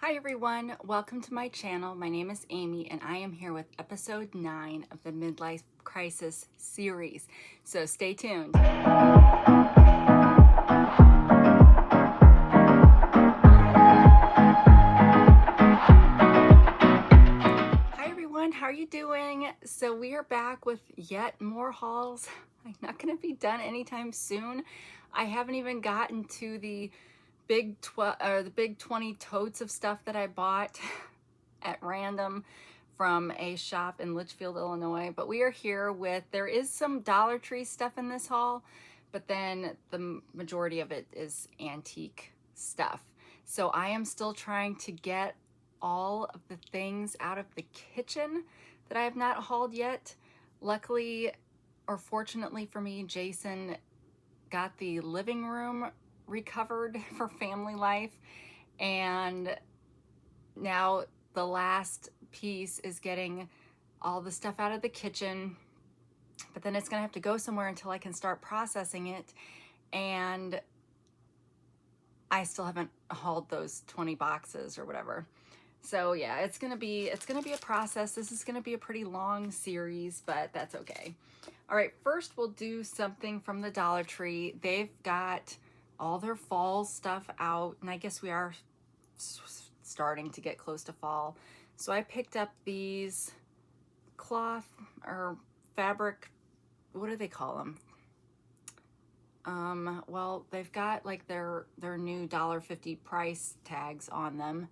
Hi everyone, welcome to my channel. My name is Amy and I am here with episode 9 of the Midlife Crisis series. So stay tuned. Hi everyone, how are you doing? So we are back with yet more hauls. I'm not going to be done anytime soon. I haven't even gotten to the big 20 totes of stuff that I bought at random from a shop in Litchfield, Illinois. But we are here with, there is some Dollar Tree stuff in this haul, but then the majority of it is antique stuff. So I am still trying to get all of the things out of the kitchen that I have not hauled yet. Luckily, or fortunately for me, Jason got the living room recovered for family life, and now the last piece is getting all the stuff out of the kitchen, but then it's gonna have to go somewhere until I can start processing it, and I still haven't hauled those 20 boxes or whatever. So yeah, it's gonna be a process. This is gonna be a pretty long series, but that's okay. All right, first we'll do something from the Dollar Tree. They've got all their fall stuff out, and I guess we are starting to get close to fall. So I picked up these cloth or fabric, what do they call them? Well, they've got like their new $1.50 price tags on them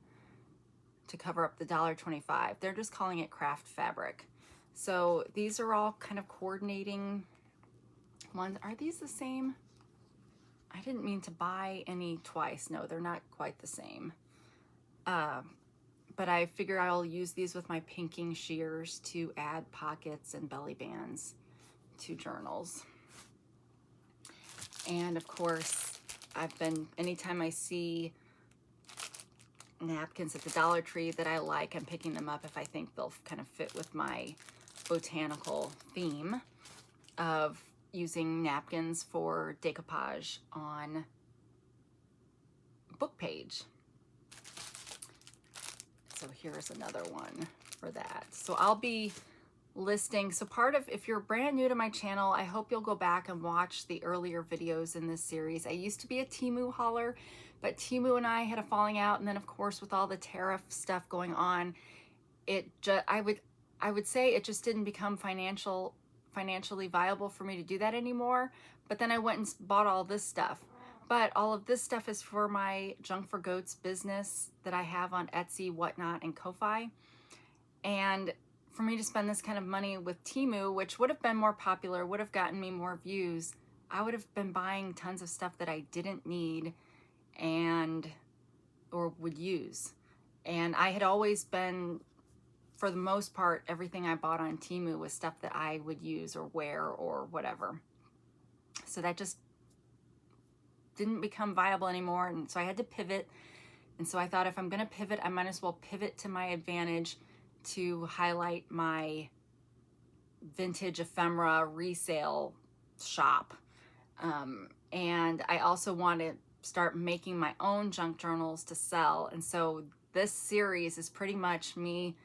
to cover up the $1.25. They're just calling it craft fabric. So these are all kind of coordinating ones. Are these the same? I didn't mean to buy any twice. No, they're not quite the same. But I figure I'll use these with my pinking shears to add pockets and belly bands to journals. And of course, anytime I see napkins at the Dollar Tree that I like, I'm picking them up if I think they'll kind of fit with my botanical theme of using napkins for decoupage on book page. So here's another one for that. So I'll be listing, so if you're brand new to my channel, I hope you'll go back and watch the earlier videos in this series. I used to be a Temu hauler, but Temu and I had a falling out, and then of course with all the tariff stuff going on, I would say it just didn't become financially viable for me to do that anymore. But then I went and bought all this stuff. But all of this stuff is for my Junk for Goats business that I have on Etsy, Whatnot, and Ko-Fi. And for me to spend this kind of money with Temu, which would have been more popular, would have gotten me more views, I would have been buying tons of stuff that I didn't need or would use. And I had always been, for the most part, everything I bought on Temu was stuff that I would use or wear or whatever. So that just didn't become viable anymore, and so I had to pivot. And so I thought, if I'm going to pivot, I might as well pivot to my advantage to highlight my vintage ephemera resale shop. And I also want to start making my own junk journals to sell. And so this series is pretty much me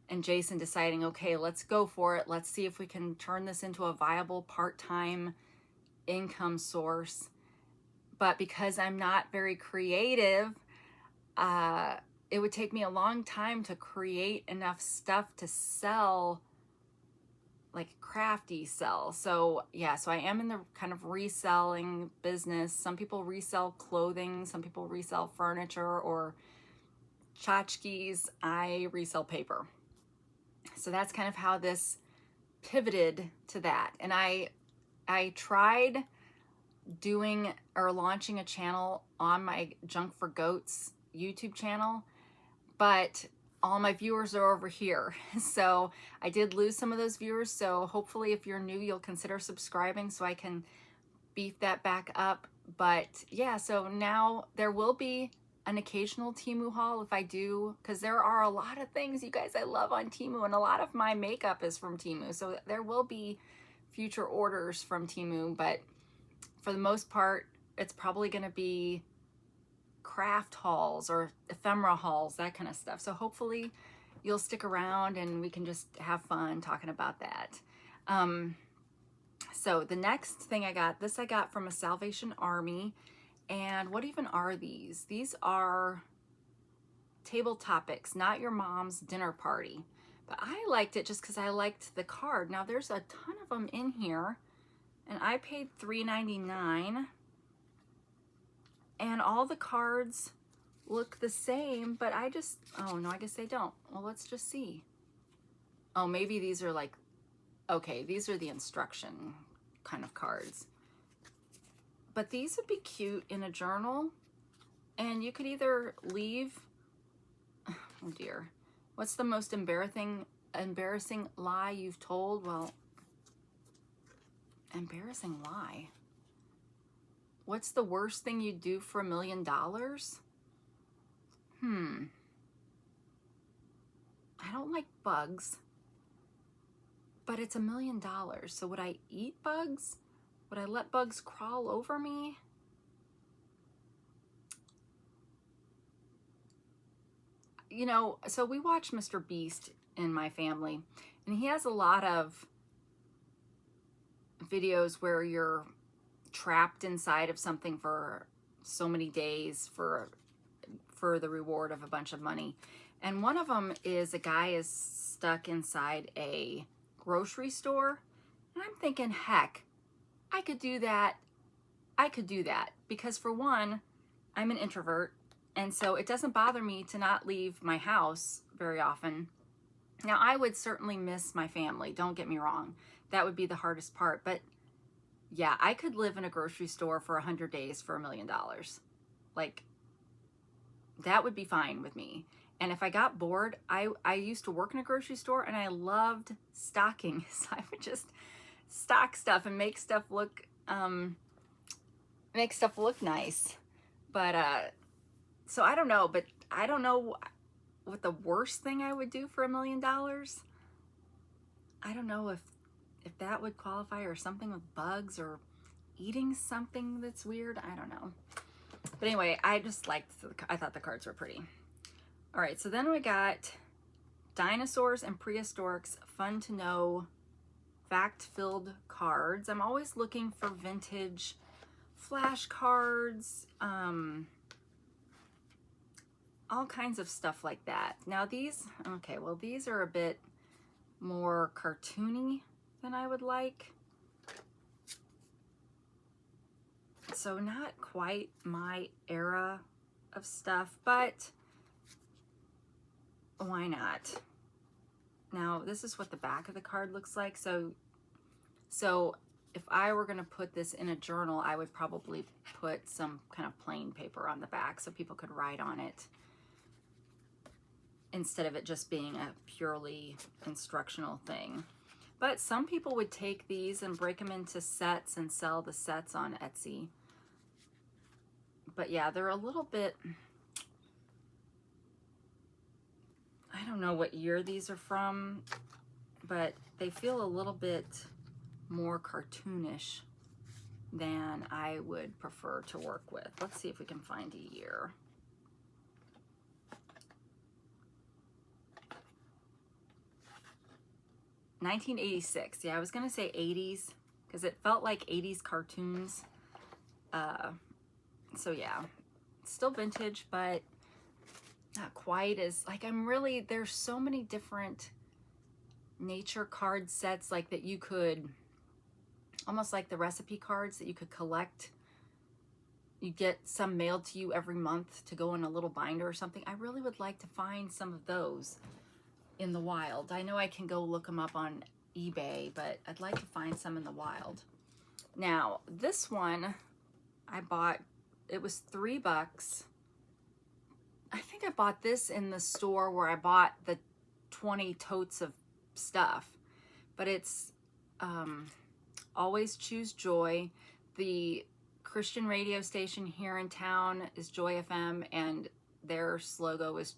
and Jason deciding, okay, let's go for it. Let's see if we can turn this into a viable part-time income source. But because I'm not very creative, it would take me a long time to create enough stuff to sell, like crafty sell. So yeah, so I am in the kind of reselling business. Some people resell clothing, some people resell furniture or tchotchkes. I resell paper. So that's kind of how this pivoted to that. And I tried doing or launching a channel on my Junk for Goats YouTube channel, but all my viewers are over here. So I did lose some of those viewers. So hopefully if you're new, you'll consider subscribing so I can beef that back up. But yeah, so now there will be an occasional Temu haul if I do, because there are a lot of things, you guys, I love on Temu, and a lot of my makeup is from Temu. So there will be future orders from Temu, but for the most part, it's probably going to be craft hauls or ephemera hauls, that kind of stuff. So hopefully you'll stick around and we can just have fun talking about that. So the next thing I got from a Salvation Army. And what even are these? These are table topics, not your mom's dinner party. But I liked it just because I liked the card. Now there's a ton of them in here, and I paid $3.99. And all the cards look the same, but oh no, I guess they don't. Well, let's just see. Oh, maybe these are like, okay, these are the instruction kind of cards. But these would be cute in a journal. And you could either leave, oh dear, what's the most embarrassing lie you've told? Well, embarrassing lie. What's the worst thing you'd do for $1 million? I don't like bugs, but it's $1 million. So would I eat bugs? Would I let bugs crawl over me? You know, so we watch Mr. Beast in my family, and he has a lot of videos where you're trapped inside of something for so many days for the reward of a bunch of money. And one of them is a guy is stuck inside a grocery store. And I'm thinking, heck, I could do that. I could do that because, for one, I'm an introvert. And so it doesn't bother me to not leave my house very often. Now, I would certainly miss my family. Don't get me wrong. That would be the hardest part. But yeah, I could live in a grocery store for 100 days for $1 million. Like, that would be fine with me. And if I got bored, I used to work in a grocery store, and I loved stocking. So I would just stock stuff and make stuff look nice. But so I don't know, but I don't know what the worst thing I would do for $1 million. I don't know if that would qualify, or something with bugs, or eating something that's weird. I don't know. But anyway, I thought the cards were pretty. All right, so then we got Dinosaurs and Prehistorics Fun to Know fact-filled cards. I'm always looking for vintage flashcards, all kinds of stuff like that. Now these, okay, well, these are a bit more cartoony than I would like. So not quite my era of stuff, but why not? Now, this is what the back of the card looks like. So if I were going to put this in a journal, I would probably put some kind of plain paper on the back so people could write on it, instead of it just being a purely instructional thing. But some people would take these and break them into sets and sell the sets on Etsy. But yeah, they're a little bit, I don't know what year these are from, but they feel a little bit more cartoonish than I would prefer to work with. Let's see if we can find a year. $1986. Yeah, I was gonna say 80s because it felt like 80s cartoons. So yeah, still vintage, but not quite as, like, there's so many different nature card sets like that you could, almost like the recipe cards that you could collect. You get some mailed to you every month to go in a little binder or something. I really would like to find some of those in the wild. I know I can go look them up on eBay, but I'd like to find some in the wild. Now, this one I bought, it was $3. I think I bought this in the store where I bought the 20 totes of stuff, but it's Always Choose Joy. The Christian radio station here in town is Joy FM, and their slogan/logo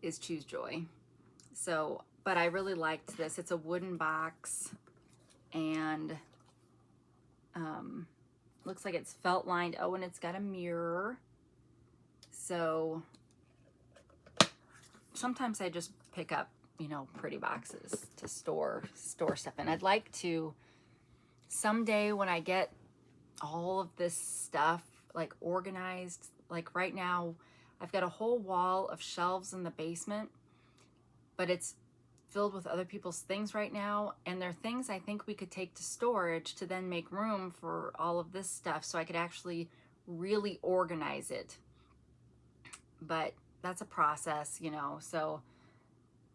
is Choose Joy. So, but I really liked this. It's a wooden box, and Looks like it's felt lined. Oh, and it's got a mirror. So sometimes I just pick up, you know, pretty boxes to store stuff in. I'd like to someday, when I get all of this stuff like organized, like right now I've got a whole wall of shelves in the basement, but it's filled with other people's things right now, and they're things I think we could take to storage to then make room for all of this stuff so I could actually really organize it. But that's a process, you know. So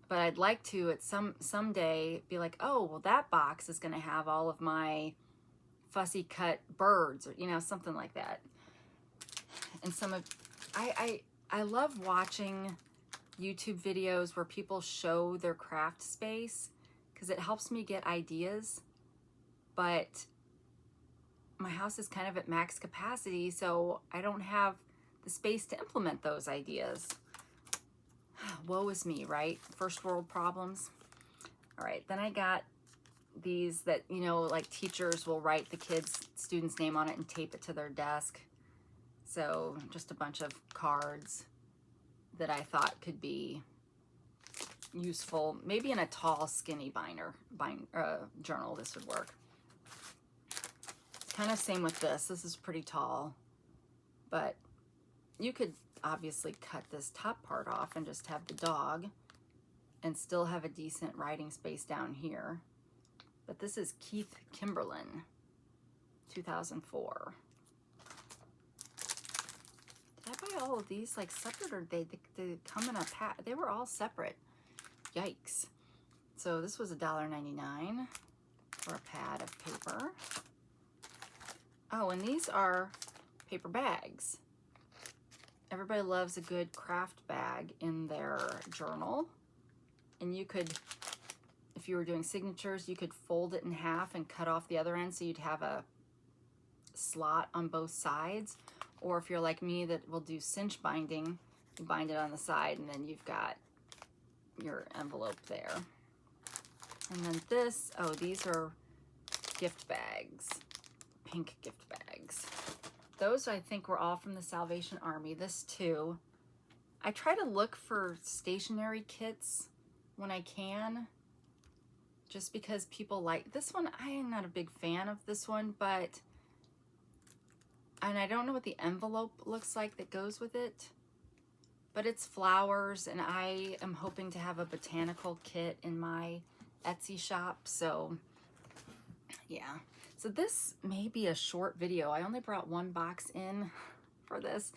but I'd like to at someday be like, oh, well, that box is going to have all of my fussy cut birds, or, you know, something like that. And some of I love watching YouTube videos where people show their craft space, because it helps me get ideas. But my house is kind of at max capacity, so I don't have the space to implement those ideas. Woe is me, right? First world problems. All right, then I got these that, you know, like teachers will write the student's name on it and tape it to their desk. So just a bunch of cards that I thought could be useful. Maybe in a tall, skinny journal, this would work. Kind of same with this. This is pretty tall, but you could obviously cut this top part off and just have the dog and still have a decent writing space down here. But this is Keith Kimberlin, 2004. Did I buy all of these like separate, or they come in a pack? They were all separate. Yikes. So this was $1.99 for a pad of paper. Oh, and these are paper bags. Everybody loves a good craft bag in their journal. And you could, if you were doing signatures, you could fold it in half and cut off the other end so you'd have a slot on both sides. Or if you're like me that will do cinch binding, you bind it on the side and then you've got your envelope there. And then this, oh, these are gift bags, pink gift bags. Those I think were all from the Salvation Army. This too. I try to look for stationery kits when I can, just because people like this one. I am not a big fan of this one, but, and I don't know what the envelope looks like that goes with it, but it's flowers, and I am hoping to have a botanical kit in my Etsy shop. So yeah, so this may be a short video. I only brought one box in for this,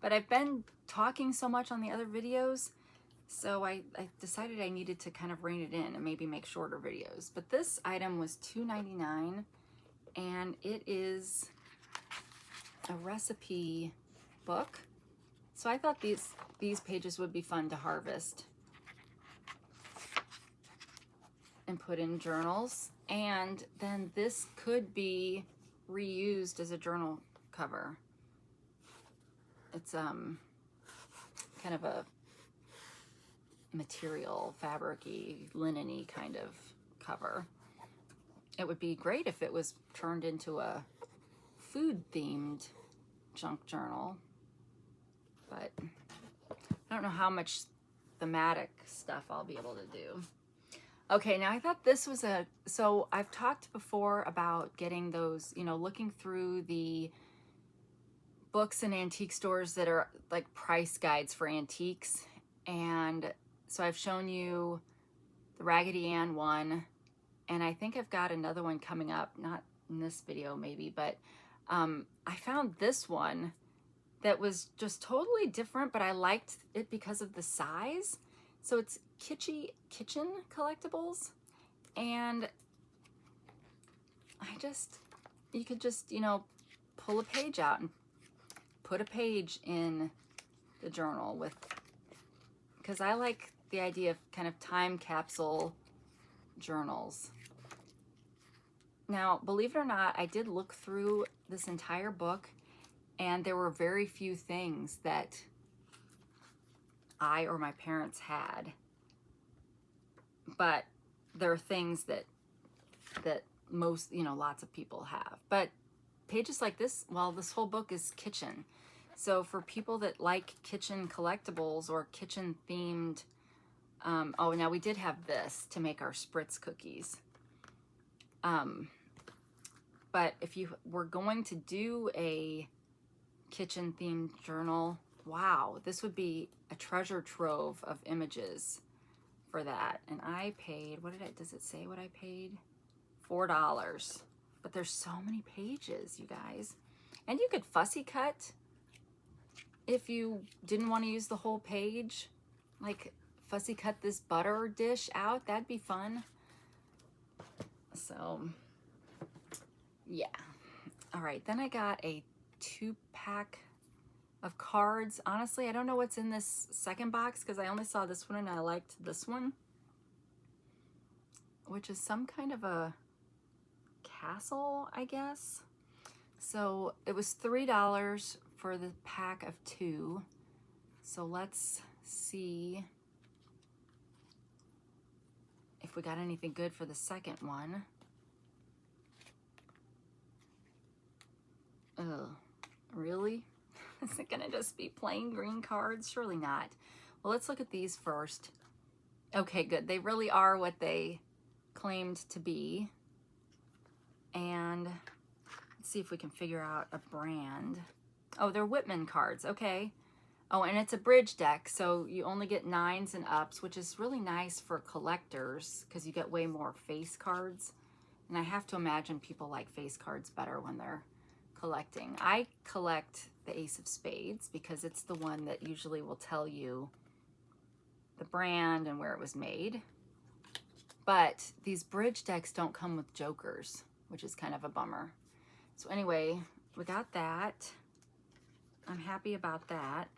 but I've been talking so much on the other videos, so I decided I needed to kind of rein it in and maybe make shorter videos. But this item was $2.99, and it is a recipe book. So I thought these pages would be fun to harvest and put in journals. And then this could be reused as a journal cover. It's kind of a material, fabric-y, linen-y kind of cover. It would be great if it was turned into a food-themed junk journal, but I don't know how much thematic stuff I'll be able to do. Okay, now I thought this was so I've talked before about getting those, you know, looking through the books and antique stores that are like price guides for antiques. And so I've shown you the Raggedy Ann one, and I think I've got another one coming up, not in this video maybe, but I found this one that was just totally different, but I liked it because of the size. So it's kitschy kitchen collectibles, and you could just, you know, pull a page out and put a page in the journal with, because I like the idea of kind of time capsule journals. Now, believe it or not, I did look through this entire book, and there were very few things that I or my parents had, but there are things that most, you know, lots of people have. But pages like this, well, this whole book is kitchen. So for people that like kitchen collectibles or kitchen themed, oh, now we did have this to make our spritz cookies. But if you were going to do a kitchen themed journal, wow, this would be a treasure trove of images for that. And I paid, does it say what I paid? $4. But there's so many pages, you guys. And you could fussy cut if you didn't want to use the whole page. Like fussy cut this butter dish out, that'd be fun. So yeah. All right, then I got a 2-pack of cards. Honestly, I don't know what's in this second box because I only saw this one and I liked this one, which is some kind of a castle, I guess. So it was $3 for the pack of 2. So let's see if we got anything good for the second one. Ugh, really? Is it gonna just be plain green cards? Surely not. Well, let's look at these first. Okay, good. They really are what they claimed to be. And let's see if we can figure out a brand. Oh, they're Whitman cards. Okay. Oh, and it's a bridge deck, so you only get 9s and ups, which is really nice for collectors because you get way more face cards. And I have to imagine people like face cards better when they're collecting. I collect the Ace of Spades because it's the one that usually will tell you the brand and where it was made. But these bridge decks don't come with jokers, which is kind of a bummer. So anyway, we got that. I'm happy about that.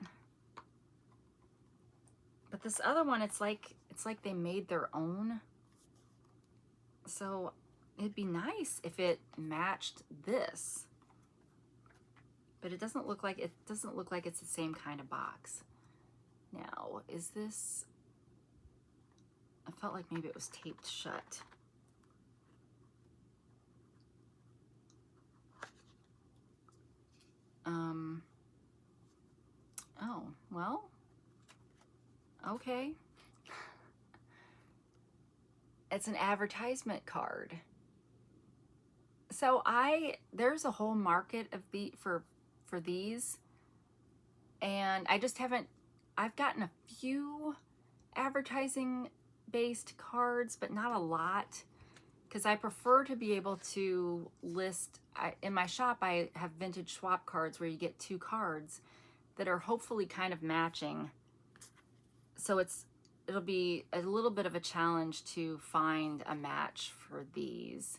But this other one, it's like they made their own. So it'd be nice if it matched this. But it doesn't look like it's the same kind of box. Now, is this, I felt like maybe it was taped shut. Oh, well, okay. It's an advertisement card. So there's a whole market of for these, and I just haven't, I've gotten a few advertising based cards, but not a lot, because I prefer to be able to list, in my shop I have vintage swap cards where you get 2 cards that are hopefully kind of matching. So it'll be a little bit of a challenge to find a match for these.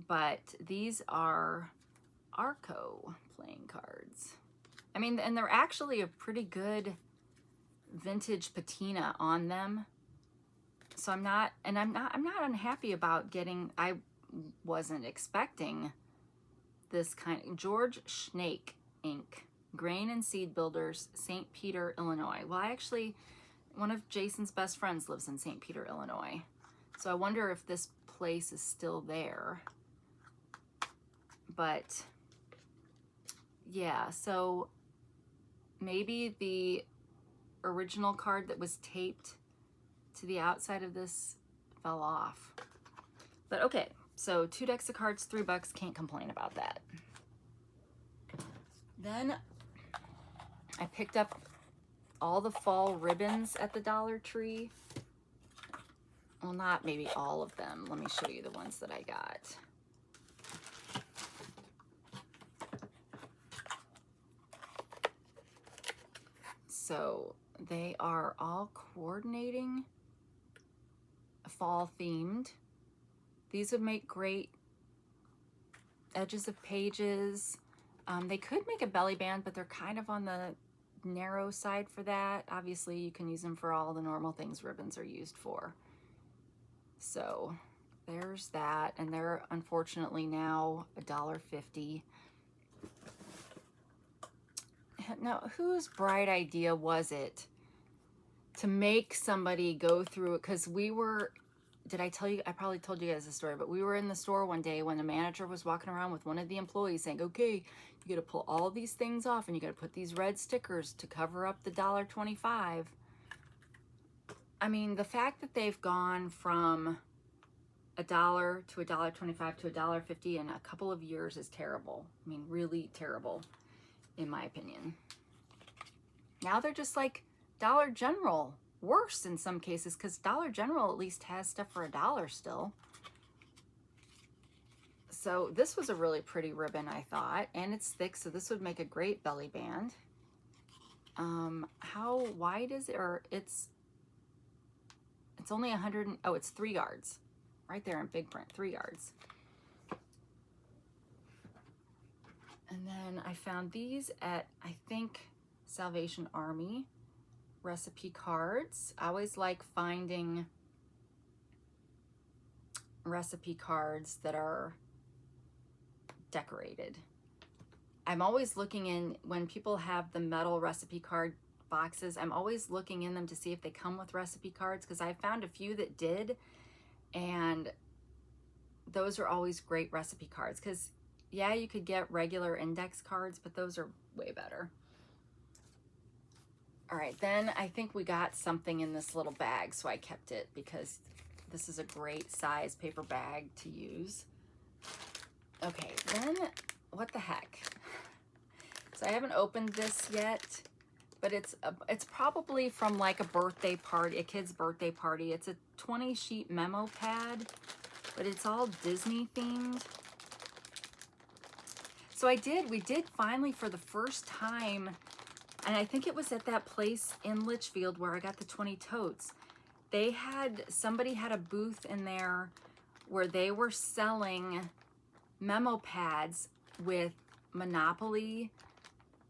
But these are Arco playing cards. I mean, and they're actually a pretty good vintage patina on them. So I'm not unhappy about getting, I wasn't expecting this kind of George Schnake Inc. Grain and Seed Builders, St. Peter, Illinois. Well, one of Jason's best friends lives in St. Peter, Illinois. So I wonder if this place is still there. But yeah, so maybe the original card that was taped to the outside of this fell off. But okay, so 2 decks of cards, $3, can't complain about that. Then I picked up all the fall ribbons at the Dollar Tree. Well, not maybe all of them. Let me show you the ones that I got. So they are all coordinating, fall themed. These would make great edges of pages. They could make a belly band, but they're kind of on the narrow side for that. Obviously, you can use them for all the normal things ribbons are used for. So there's that, and they're unfortunately now $1.50. Now, whose bright idea was it to make somebody go through it? Because we were did I tell you? I probably told you guys the story, but we were in the store one day when the manager was walking around with one of the employees saying, okay, you got to pull all these things off and you got to put these red stickers to cover up the $1.25. I mean, the fact that they've gone from $1 to $1.25 to $1.50 in a couple of years is terrible. I mean, really terrible, in my opinion. Now they're just like Dollar General, worse in some cases, because Dollar General at least has stuff for $1 still. So this was a really pretty ribbon, I thought, and it's thick, so this would make a great belly band. How wide is it? Or it's only 100, oh, it's 3 yards. Right there in big print, 3 yards. And then I found these at, I think, Salvation Army recipe cards. I always like finding recipe cards that are decorated. I'm always looking in, when people have the metal recipe card boxes, I'm always looking in them to see if they come with recipe cards, because I found a few that did, and those are always great recipe cards, because yeah, you could get regular index cards, but those are way better. All right, then I think we got something in this little bag, so I kept it because this is a great size paper bag to use. Okay, then what the heck? So I haven't opened this yet, but it's probably from like a birthday party, a kid's birthday party. It's a 20-sheet memo pad, but it's all Disney themed. So we did finally, for the first time, and I think it was at that place in Litchfield where I got the 20 totes. Somebody had a booth in there where they were selling memo pads with Monopoly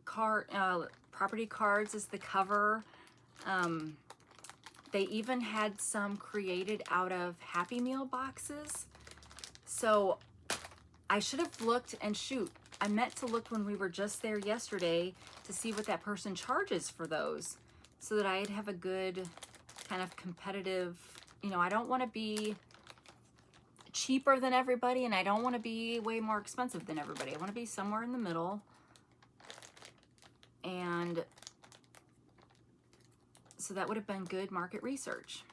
property cards as the cover. They even had some created out of Happy Meal boxes. So I should have looked, and shoot, I meant to look when we were just there yesterday to see what that person charges for those, so that I'd have a good kind of competitive, I don't want to be cheaper than everybody, and I don't want to be way more expensive than everybody. I want to be somewhere in the middle. And so that would have been good market research.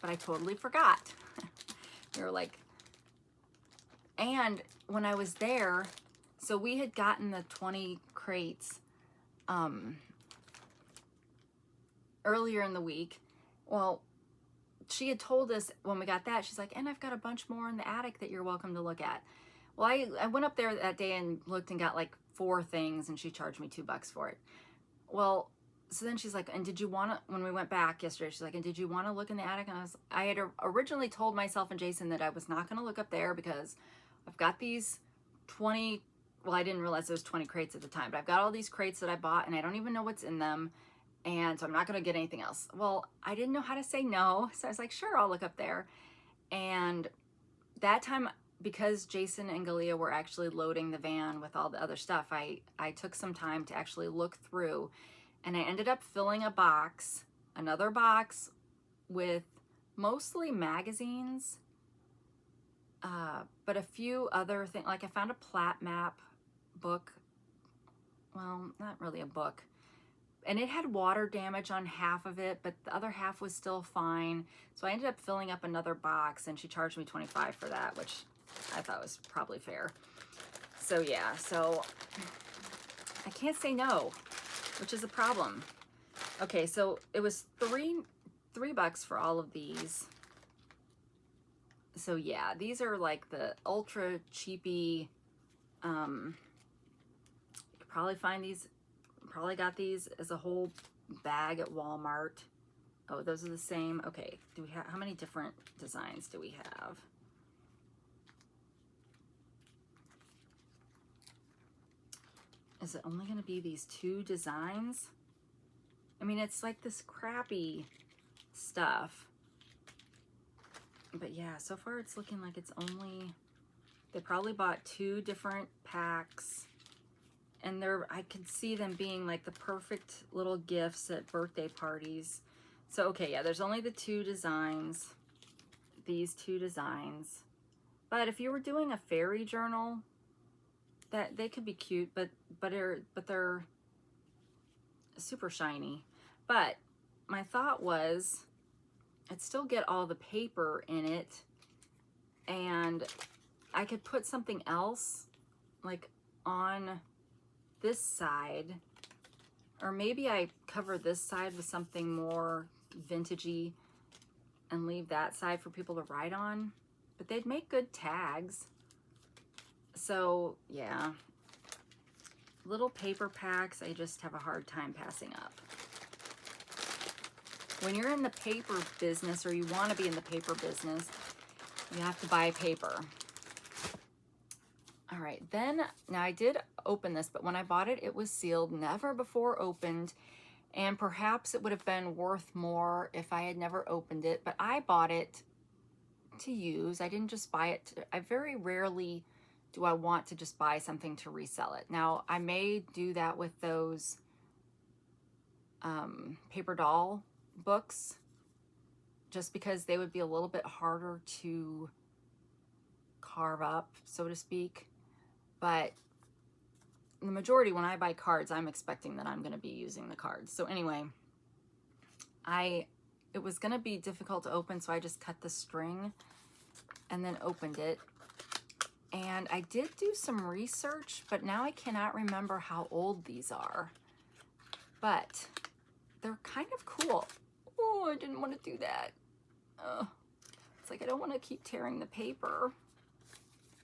But I totally forgot. We were like, and when I was there, so we had gotten the 20 crates earlier in the week. Well, she had told us when we got that, she's like, and I've got a bunch more in the attic that you're welcome to look at. Well, I went up there that day and looked and got like 4 things, and she charged me $2 for it. Well, so then she's like, and did you want to, when we went back yesterday, she's like, and did you want to look in the attic? And I had originally told myself and Jason that I was not going to look up there because I've got these 20, well, I didn't realize there was 20 crates at the time, but I've got all these crates that I bought and I don't even know what's in them. And so I'm not going to get anything else. Well, I didn't know how to say no. So I was like, sure, I'll look up there. And that time, because Jason and Galia were actually loading the van with all the other stuff, I took some time to actually look through, and I ended up filling another box with mostly magazines, but a few other things. Like I found a plat map book. Well, not really a book. And it had water damage on half of it, but the other half was still fine. So I ended up filling up another box, and she charged me $25 for that, which I thought was probably fair. So yeah, so I can't say no, which is a problem. Okay, so it was $3 for all of these. So yeah, these are like the ultra cheapy. You could probably find these. Probably got these as a whole bag at Walmart. Oh, those are the same. Okay, do we have, how many different designs do we have? Is it only going to be these 2 designs? I mean, it's like this crappy stuff. But yeah, so far it's looking like it's only, they probably bought 2 different packs. And I could see them being like the perfect little gifts at birthday parties. So, okay, yeah, there's only the 2 designs. these two designs. But if you were doing a fairy journal, that they could be cute, but they're super shiny. But my thought was I'd still get all the paper in it, and I could put something else like on this side, or maybe I cover this side with something more vintagey and leave that side for people to write on. But they'd make good tags. So yeah, little paper packs, I just have a hard time passing up. When you're in the paper business, or you want to be in the paper business, you have to buy paper. All right, then, now I did open this, but when I bought it, it was sealed, never before opened, and perhaps it would have been worth more if I had never opened it, but I bought it to use. I didn't just buy it. I very rarely do I want to just buy something to resell it. Now, I may do that with those paper doll books, just because they would be a little bit harder to carve up, so to speak. But the majority, when I buy cards, I'm expecting that I'm going to be using the cards. So anyway, it was going to be difficult to open, so I just cut the string and then opened it. And I did do some research, but now I cannot remember how old these are. But they're kind of cool. Oh, I didn't want to do that. It's like I don't want to keep tearing the paper,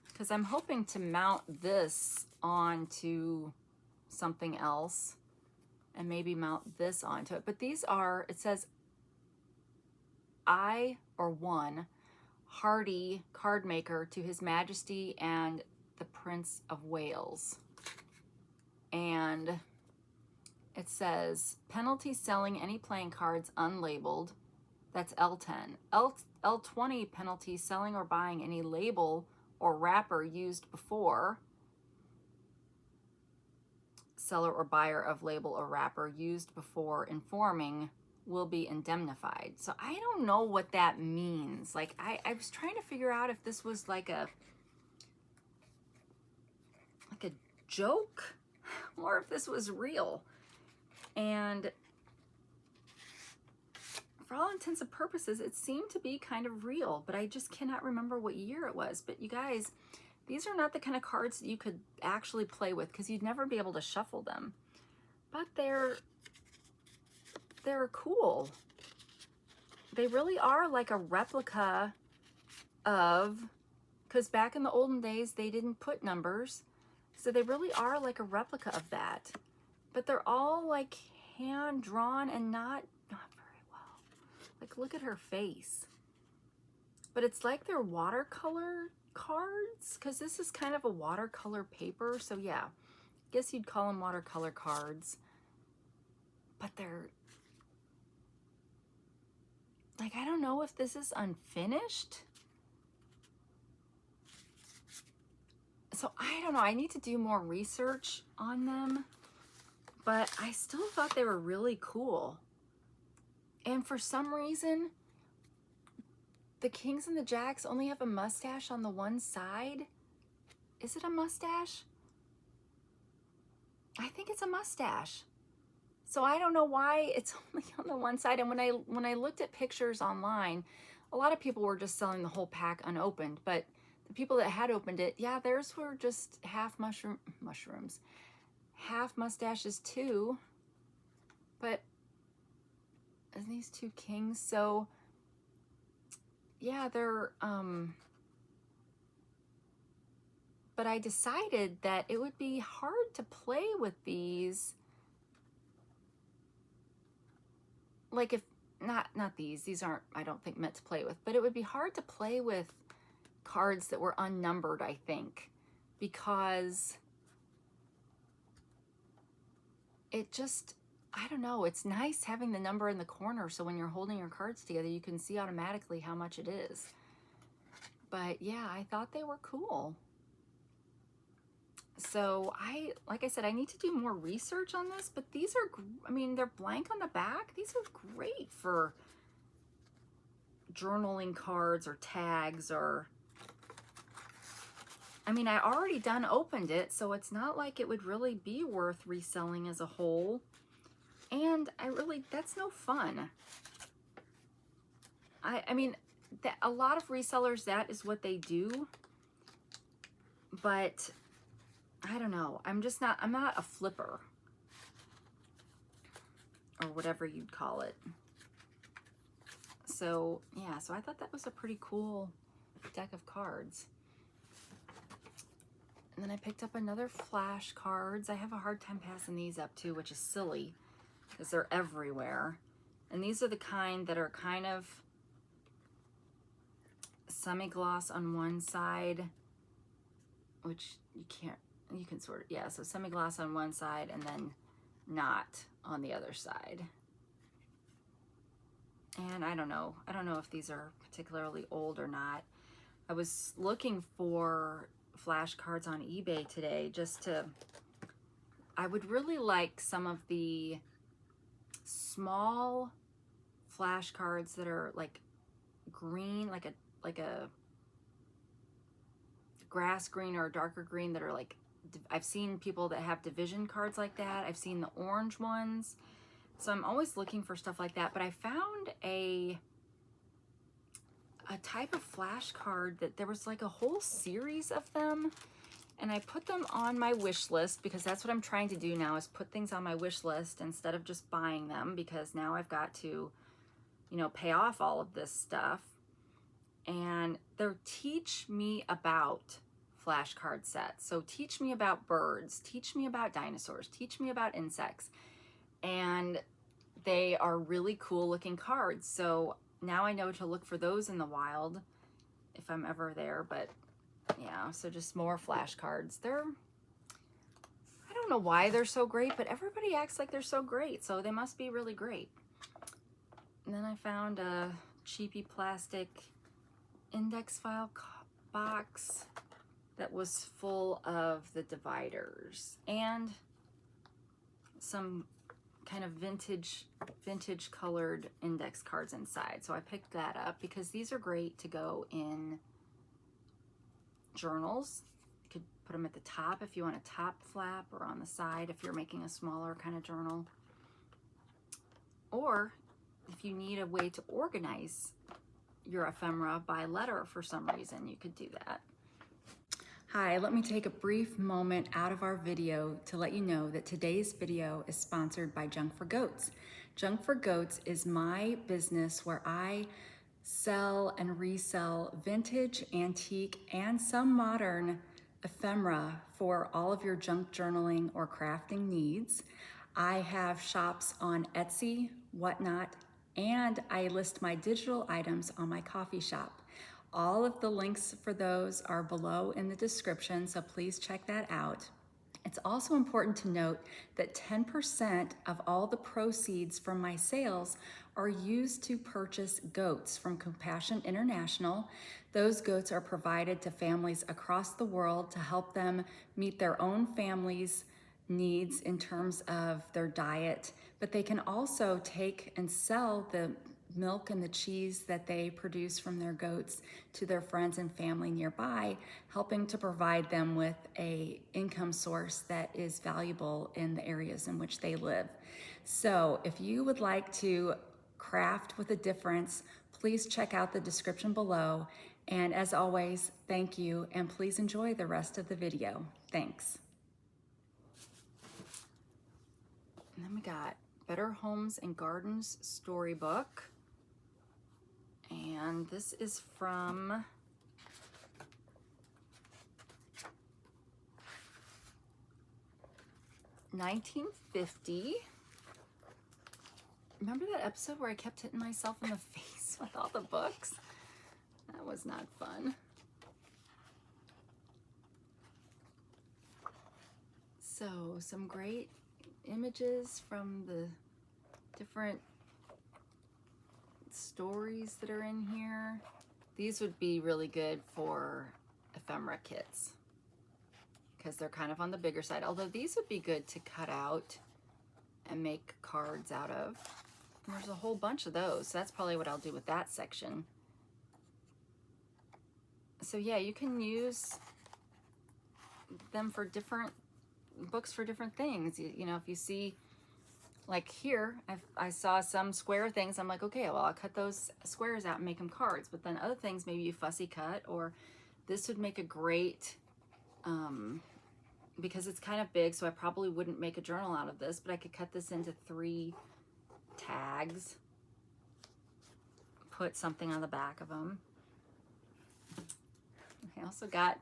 because I'm hoping to mount this onto something else and maybe mount this onto it. But these are, it says one Hardy card maker to His Majesty and the Prince of Wales. And it says penalty selling any playing cards unlabeled. That's L10. L20 penalty selling or buying any label or wrapper used before. Seller or buyer of label or wrapper used before informing will be indemnified. So I don't know what that means. Like I was trying to figure out if this was like a joke or if this was real. And for all intents and purposes, it seemed to be kind of real, but I just cannot remember what year it was. But you guys, these are not the kind of cards that you could actually play with, because you'd never be able to shuffle them. But they're cool. They really are like a replica of, because back in the olden days, they didn't put numbers. So they really are like a replica of that. But they're all like hand drawn and not very well. Like, look at her face. But it's like they're watercolor cards, because this is kind of a watercolor paper. So yeah, I guess you'd call them watercolor cards. But they're like, I don't know if this is unfinished. So I don't know. I need to do more research on them. But I still thought they were really cool. And for some reason, the Kings and the Jacks only have a mustache on the one side. Is it a mustache? I think it's a mustache. So I don't know why it's only on the one side. And when I looked at pictures online, a lot of people were just selling the whole pack unopened. But the people that had opened it, yeah, theirs were just half mushrooms. Half mustaches too. But these two kings, so yeah, they're but I decided that it would be hard to play with these, like, if not these aren't, I don't think, meant to play with, but it would be hard to play with cards that were unnumbered, I think, because it just, I don't know, it's nice having the number in the corner, so when you're holding your cards together, you can see automatically how much it is. But yeah, I thought they were cool. So like I said, I need to do more research on this, but these are, I mean, they're blank on the back. These are great for journaling cards or tags, or I mean, I already done opened it, so it's not like it would really be worth reselling as a whole. And that's no fun. I mean, a lot of resellers, that is what they do. But I don't know. I'm not a flipper, or whatever you'd call it. So yeah, so I thought that was a pretty cool deck of cards. And then I picked up another flashcards. I have a hard time passing these up too, which is silly because they're everywhere. And these are the kind that are kind of semi-gloss on one side, which you can sort of, yeah, so semi-gloss on one side and then not on the other side. And I don't know if these are particularly old or not. I was looking for flashcards on eBay today I would really like some of the small flashcards that are like green, like a grass green or a darker green, that are like, I've seen people that have division cards like that. I've seen the orange ones. So I'm always looking for stuff like that. But I found a type of flashcard that there was like a whole series of them. And I put them on my wish list, because that's what I'm trying to do now, is put things on my wish list instead of just buying them, because now I've got to, you know, pay off all of this stuff. And they're teach me about flashcard sets. So teach me about birds, teach me about dinosaurs, teach me about insects. And they are really cool looking cards. So now I know to look for those in the wild if I'm ever there. But yeah, so just more flashcards. I don't know why they're so great, but everybody acts like they're so great, so they must be really great. And then I found a cheapy plastic index file box that was full of the dividers and some kind of vintage colored index cards inside. So I picked that up because these are great to go in journals. You could put them at the top if you want a top flap, or on the side if you're making a smaller kind of journal. Or if you need a way to organize your ephemera by letter for some reason, you could do that. Hi, let me take a brief moment out of our video to let you know that today's video is sponsored by Junk for Goats. Junk for Goats is my business where I sell and resell vintage, antique, and some modern ephemera for all of your junk journaling or crafting needs. I have shops on Etsy, Whatnot, and I list my digital items on my coffee shop. All of the links for those are below in the description, so please check that out. It's also important to note that 10% of all the proceeds from my sales are used to purchase goats from Compassion International. Those goats are provided to families across the world to help them meet their own families' needs in terms of their diet, but they can also take and sell the milk and the cheese that they produce from their goats to their friends and family nearby, helping to provide them with an income source that is valuable in the areas in which they live. So if you would like to craft with a difference, please check out the description below. And as always, thank you, and please enjoy the rest of the video. Thanks. And then we got Better Homes and Gardens Storybook. And this is from $19.50. Remember that episode where I kept hitting myself in the face with all the books? That was not fun. So some great images from the different stories that are in here. These would be really good for ephemera kits because they're kind of on the bigger side, although these would be good to cut out and make cards out of. And there's a whole bunch of those, so that's probably what I'll do with that section. So yeah, you can use them for different books for different things. You know, if you see, like here, I saw some square things. I'm like, okay, well, I'll cut those squares out and make them cards. But then other things, maybe you fussy cut, or this would make a great, because it's kind of big, so I probably wouldn't make a journal out of this, but I could cut this into 3 tags, put something on the back of them. I also got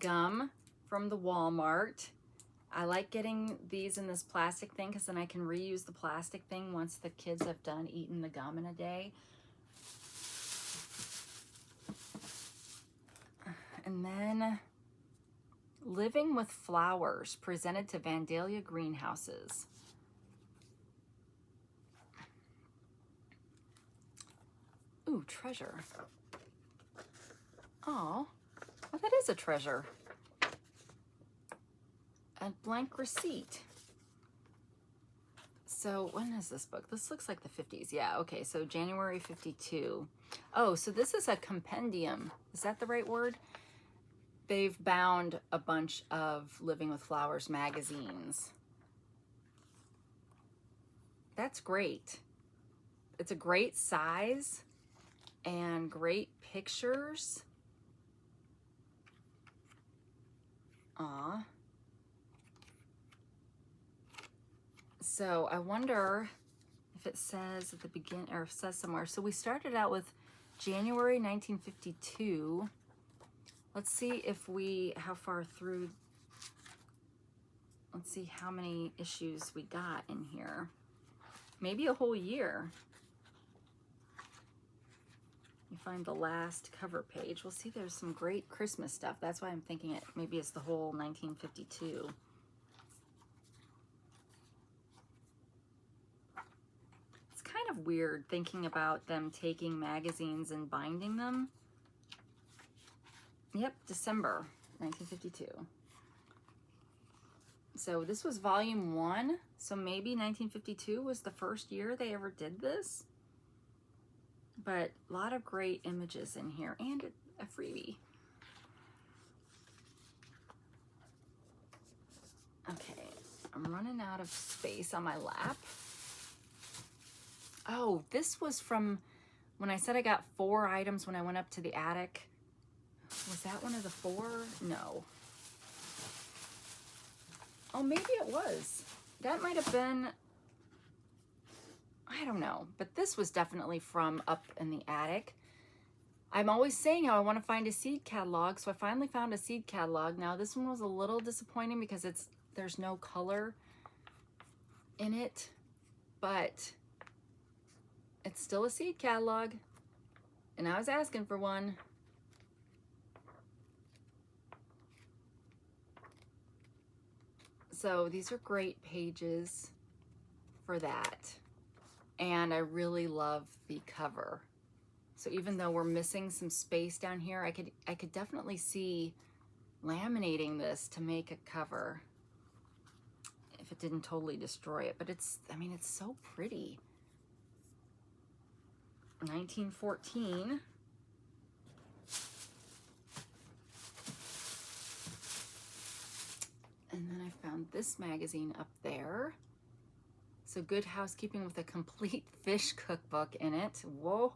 gum from the Walmart. I like getting these in this plastic thing because then I can reuse the plastic thing once the kids have done eating the gum in a day. And then Living with Flowers, presented to Vandalia Greenhouses. Ooh, treasure. Oh, well, that is a treasure. A blank receipt. So when is this book? This looks like the 50s. Yeah, okay, so January 52. Oh, so this is a compendium. Is that the right word? They've bound a bunch of Living with Flowers magazines. That's great. It's a great size and great pictures. Aw. So I wonder if it says at the beginning, or says somewhere. So we started out with January 1952. Let's see if how far through, let's see how many issues we got in here. Maybe a whole year. You find the last cover page. We'll see there's some great Christmas stuff. That's why I'm thinking maybe it's the whole 1952. It's kind of weird thinking about them taking magazines and binding them. Yep, December 1952. So this was volume 1. So maybe 1952 was the first year they ever did this. But a lot of great images in here and a freebie. Okay, I'm running out of space on my lap. Oh, this was from when I said I got 4 items when I went up to the attic. Was that one of the 4? No. Oh, maybe it was. That might have been, I don't know. But this was definitely from up in the attic. I'm always saying how I want to find a seed catalog, so I finally found a seed catalog. Now, this one was a little disappointing because there's no color in it, but it's still a seed catalog, and I was asking for one. So these are great pages for that. And I really love the cover. So even though we're missing some space down here, I could definitely see laminating this to make a cover if it didn't totally destroy it. But I mean, it's so pretty. 1914. And then I found this magazine up there. So Good Housekeeping with a complete fish cookbook in it. Whoa!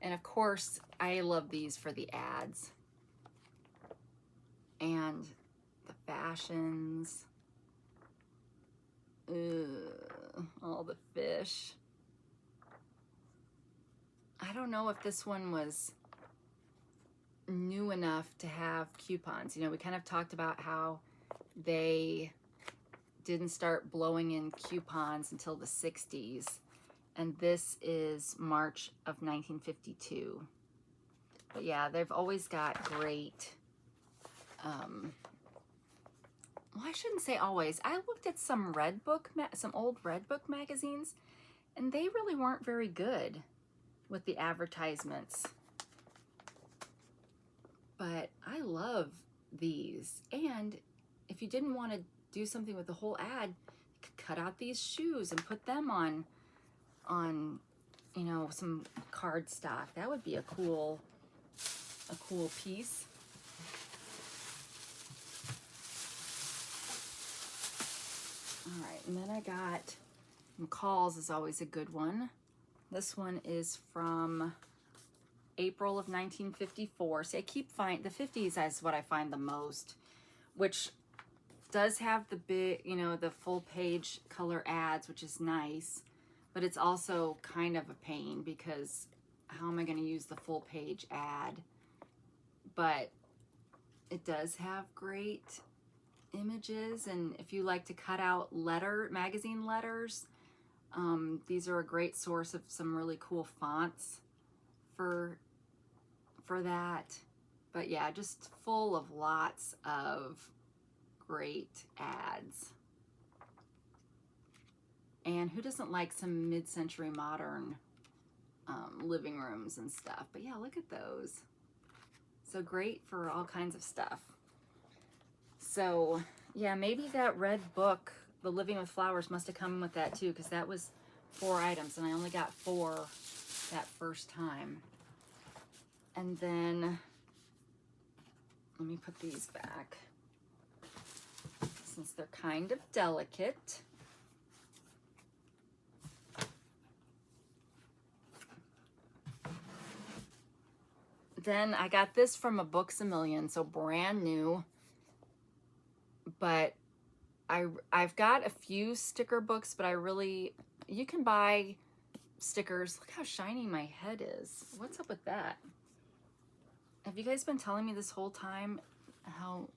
And of course, I love these for the ads. And the fashions. All the fish. I don't know if this one was new enough to have coupons. You know, we kind of talked about how they didn't start blowing in coupons until the 60s. And this is March of 1952. But yeah, they've always got great, well, I shouldn't say always. I looked at some some old Red Book magazines, and they really weren't very good with the advertisements. But I love these. And if you didn't want to do something with the whole ad, you could cut out these shoes and put them on you know, some cardstock. That would be a cool a cool piece. All right, and then I got McCall's is always a good one. This one is from April of 1954. See, I keep finding the 50s is what I find the most, which does have the big, you know, the full page color ads, which is nice, but it's also kind of a pain because how am I going to use the full page ad? But it does have great images, and if you like to cut out magazine letters, these are a great source of some really cool fonts for that. But yeah, just full of lots of great ads. And who doesn't like some mid-century modern living rooms and stuff? But yeah, look at those. So great for all kinds of stuff. So yeah, maybe that red book, The Living with Flowers, must have come with that too, because that was 4 items and I only got 4 that first time. And then let me put these back since they're kind of delicate. Then I got this from a Books A Million, so brand new. But I've got a few sticker books, but you can buy stickers. Look how shiny my head is. What's up with that? Have you guys been telling me this whole time how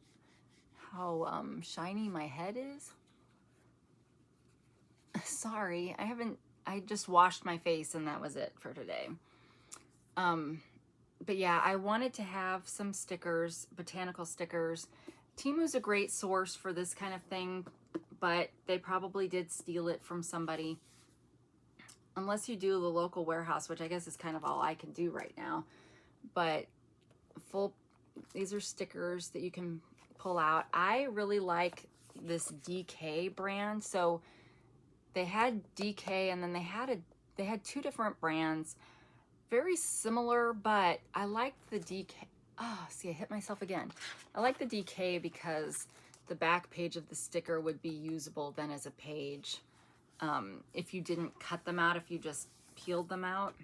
shiny my head is? Sorry, I just washed my face and that was it for today. But yeah, I wanted to have some stickers, botanical stickers. Temu's a great source for this kind of thing, but they probably did steal it from somebody. Unless you do the local warehouse, which I guess is kind of all I can do right now. But these are stickers that you can pull out. I really like this DK brand. So they had DK and then they had 2 different brands. Very similar, but I like the DK. Oh, see, I hit myself again. I like the DK because the back page of the sticker would be usable then as a page. If you didn't cut them out, if you just peeled them out.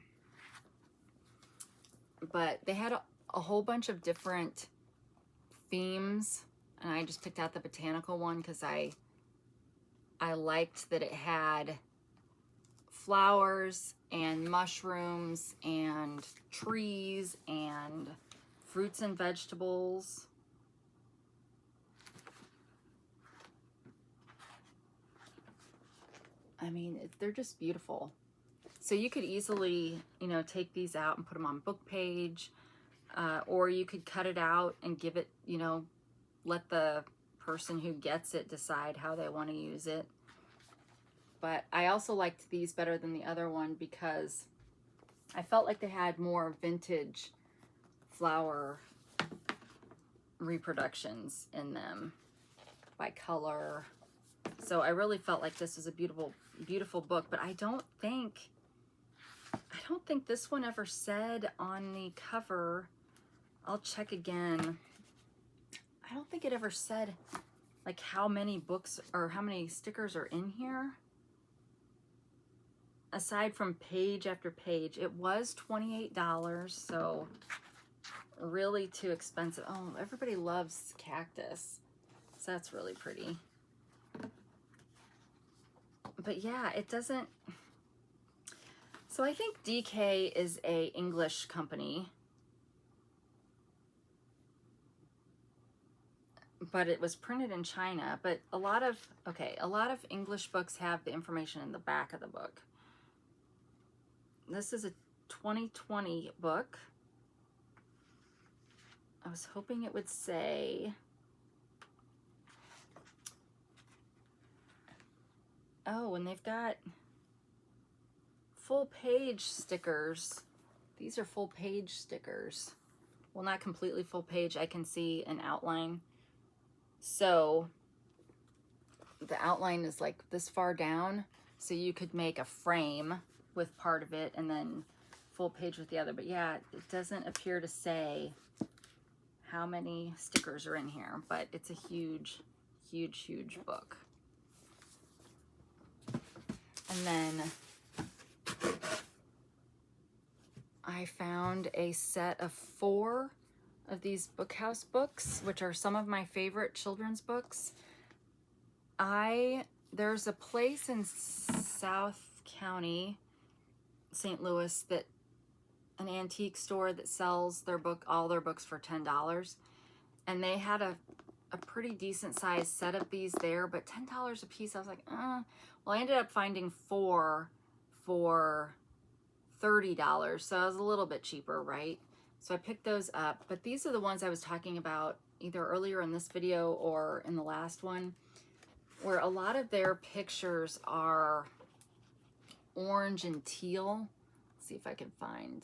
But they had a whole bunch of different themes, and I just picked out the botanical one because I liked that it had flowers and mushrooms and trees and fruits and vegetables. I mean, they're just beautiful. So you could easily, you know, take these out and put them on book page, or you could cut it out and give it, you know, let the person who gets it decide how they want to use it. But I also liked these better than the other one because I felt like they had more vintage flower reproductions in them by color. So I really felt like this was a beautiful, beautiful book. But I don't think this one ever said on the cover. I'll check again. I don't think it ever said like how many books or how many stickers are in here. Aside from page after page, it was $28, so really too expensive. Oh, everybody loves cactus, so that's really pretty. But yeah, it doesn't. So I think DK is a English company, but it was printed in China. But a lot of English books have the information in the back of the book. This is a 2020 book. I was hoping it would say, oh, and they've got full page stickers. These are full page stickers. Well, not completely full page. I can see an outline. So the outline is like this far down. So you could make a frame with part of it and then full page with the other. But yeah, it doesn't appear to say how many stickers are in here, but it's a huge, huge, huge book. And then I found a set of 4 of these Bookhouse books, which are some of my favorite children's books. There's a place in South County, St. Louis, that an antique store that sells all their books for $10. And they had a pretty decent sized set of these there, but $10 a piece. I was like, Well, I ended up finding 4 for $30, so it was a little bit cheaper, right? So I picked those up, but these are the ones I was talking about either earlier in this video or in the last one, where a lot of their pictures are orange and teal. Let's see if I can find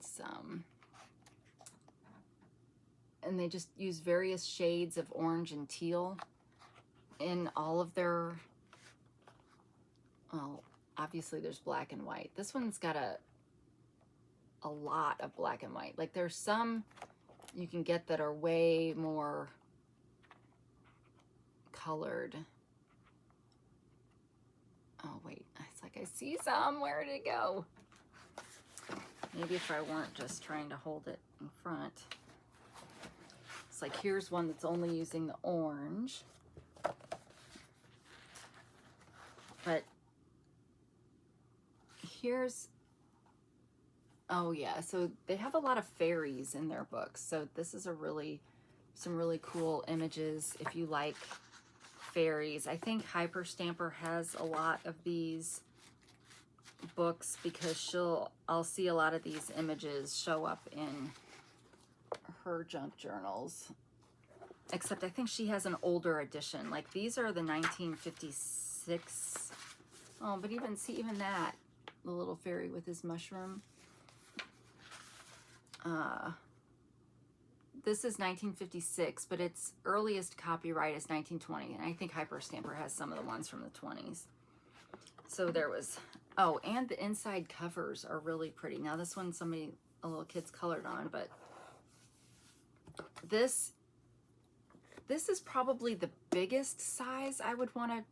some. And they just use various shades of orange and teal in all of their, well, obviously there's black and white. This one's got a lot of black and white. Like there's some you can get that are way more colored. Oh wait, it's like I see some. Where did it go? Maybe if I weren't just trying to hold it in front. It's like here's one that's only using the orange. But here's, oh yeah, so they have a lot of fairies in their books. So this is some really cool images if you like fairies. I think Hyper Stamper has a lot of these books because I'll see a lot of these images show up in her junk journals. Except I think she has an older edition. Like these are the 1956. Oh, but even that, the little fairy with his mushroom. This is 1956, but its earliest copyright is 1920, and I think Hyper Stamper has some of the ones from the 20s. So there was, oh, and the inside covers are really pretty. Now this one a little kid's colored on, but this is probably the biggest size I would want to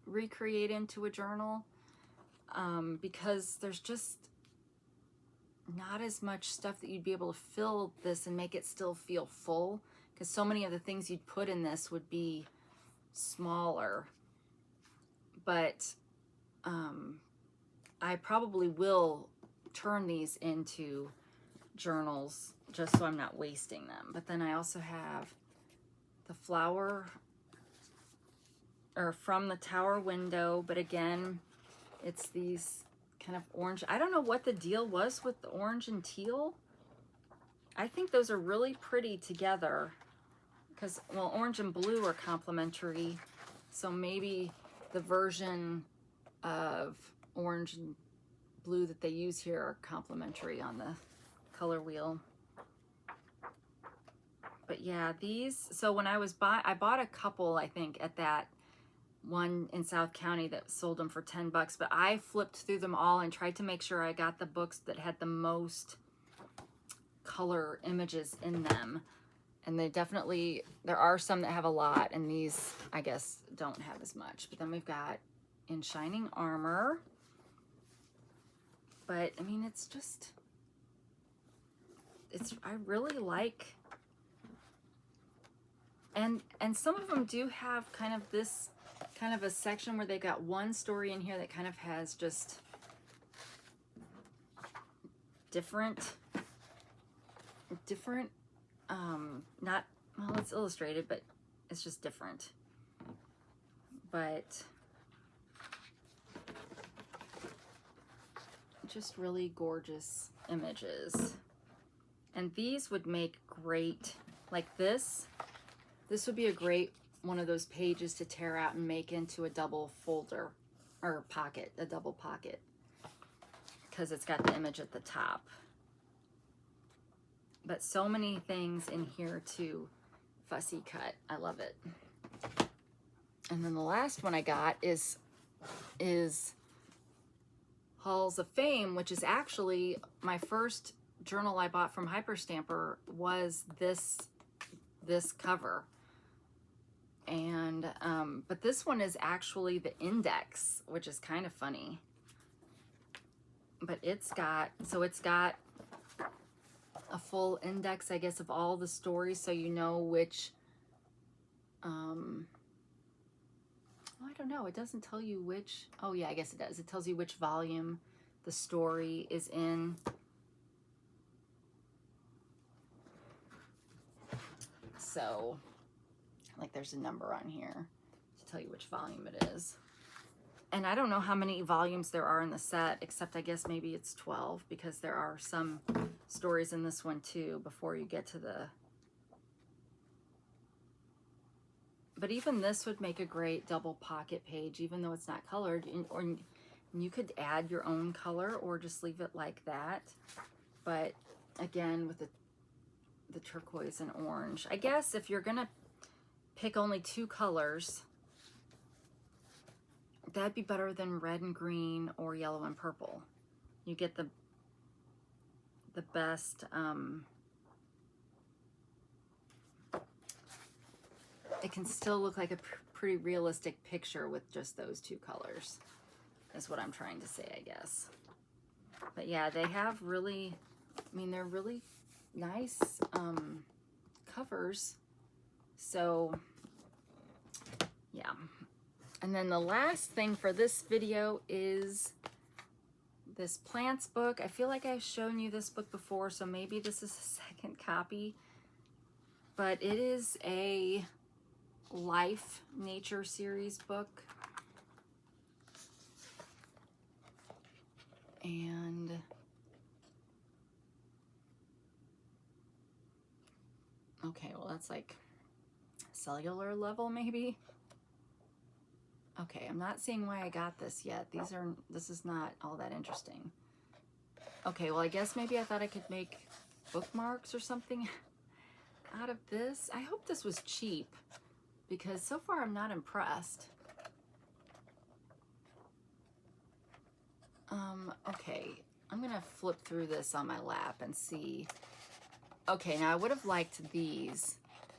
recreate into a journal, because there's just not as much stuff that you'd be able to fill this and make it still feel full, because so many of the things you'd put in this would be smaller. But I probably will turn these into journals just so I'm not wasting them. But then I also have the flower, or From the Tower Window, but again, it's these kind of orange. I don't know what the deal was with the orange and teal. I think those are really pretty together because, well, orange and blue are complementary, so maybe the version of orange and blue that they use here are complementary on the color wheel. But yeah, these, so when I bought a couple, I think, at that one in South County that sold them for $10, but I flipped through them all and tried to make sure I got the books that had the most color images in them. And there are some that have a lot, and these, I guess, don't have as much. But then we've got In Shining Armor. But, I mean, I really like, and some of them do have kind of this, kind of a section where they got one story in here that kind of has just different, not, well, it's illustrated, but it's just different. But just really gorgeous images. And these would make great, like this would be a great one of those pages to tear out and make into a double folder or pocket, a double pocket, because it's got the image at the top. But so many things in here to fussy cut. I love it. And then the last one I got is Halls of Fame, which is actually my first journal I bought from Hyperstamper, was this cover. And but this one is actually the index, which is kind of funny. But it's got a full index, I guess, of all the stories, so you know which I don't know, it doesn't tell you which, oh yeah, I guess it does. It tells you which volume the story is in. So, like, there's a number on here to tell you which volume it is. And I don't know how many volumes there are in the set, except I guess maybe it's 12, because there are some stories in this one too before you get to the... But even this would make a great double pocket page, even though it's not colored. Or you could add your own color or just leave it like that. But again, with the turquoise and orange. I guess if you're gonna pick only 2 colors, that'd be better than red and green or yellow and purple. You get the best, it can still look like a pretty realistic picture with just those 2 colors, is what I'm trying to say, I guess. But yeah, they have really, I mean, they're really nice covers. So yeah. And then the last thing for this video is this plants book. I feel like I've shown you this book before, so maybe this is a second copy, but it is a Life Nature series book. And okay, well, that's like cellular level maybe. Okay, I'm not seeing why I got this yet. This is not all that interesting. Okay, well, I guess maybe I thought I could make bookmarks or something out of this. I hope this was cheap, because so far I'm not impressed. Okay, I'm gonna flip through this on my lap and see. Okay, now I would have liked these,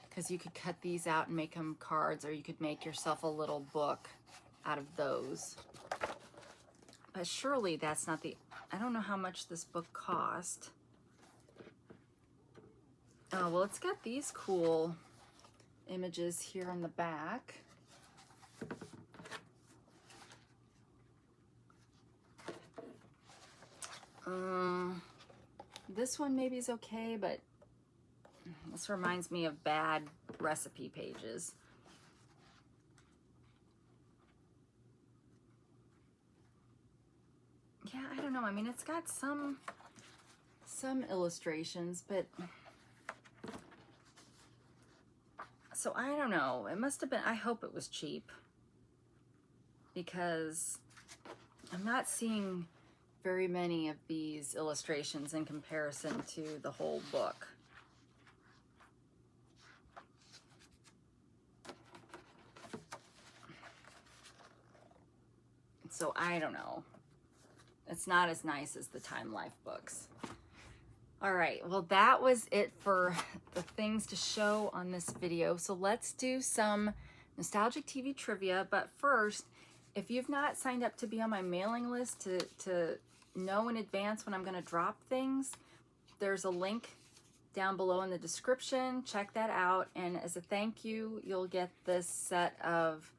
because you could cut these out and make them cards, or you could make yourself a little book out of those. But surely that's not the, I don't know how much this book cost. Oh, well, it's got these cool images here on the back. This one maybe is okay, but this reminds me of bad recipe pages. Yeah, I don't know. I mean, it's got some illustrations, but so I don't know. It must have been, I hope it was cheap, because I'm not seeing very many of these illustrations in comparison to the whole book. So I don't know. It's not as nice as the Time Life books. All right, well, that was it for the things to show on this video. So let's do some nostalgic TV trivia. But first, if you've not signed up to be on my mailing list to know in advance when I'm going to drop things, there's a link down below in the description. Check that out. And as a thank you, you'll get this set of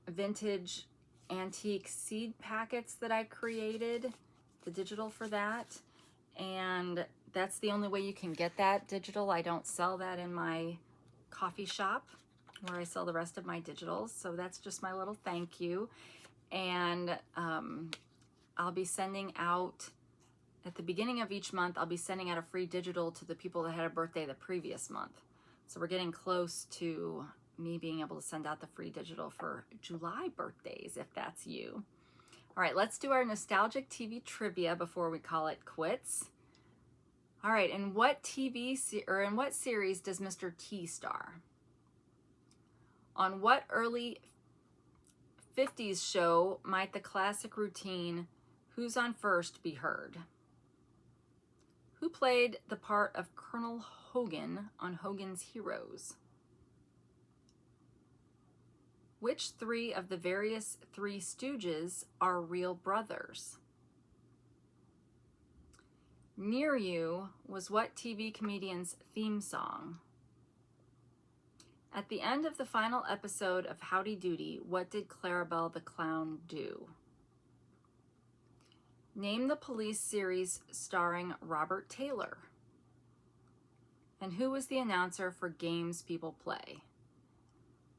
vintage antique seed packets that I created, the digital for that. And that's the only way you can get that digital. I don't sell that in my coffee shop where I sell the rest of my digitals. So that's just my little thank you. And I'll be sending out, at the beginning of each month, I'll be sending out a free digital to the people that had a birthday the previous month. So we're getting close to me being able to send out the free digital for July birthdays, if that's you. All right, let's do our nostalgic TV trivia before we call it quits. All right, in what in what series does Mr. T star? On what early 50s show might the classic routine, Who's on First, be heard? Who played the part of Colonel Hogan on Hogan's Heroes? Which three of the various Three Stooges are real brothers? Near You was what TV comedian's theme song? At the end of the final episode of Howdy Doody, what did Clarabelle the Clown do? Name the police series starring Robert Taylor. And who was the announcer for Games People Play?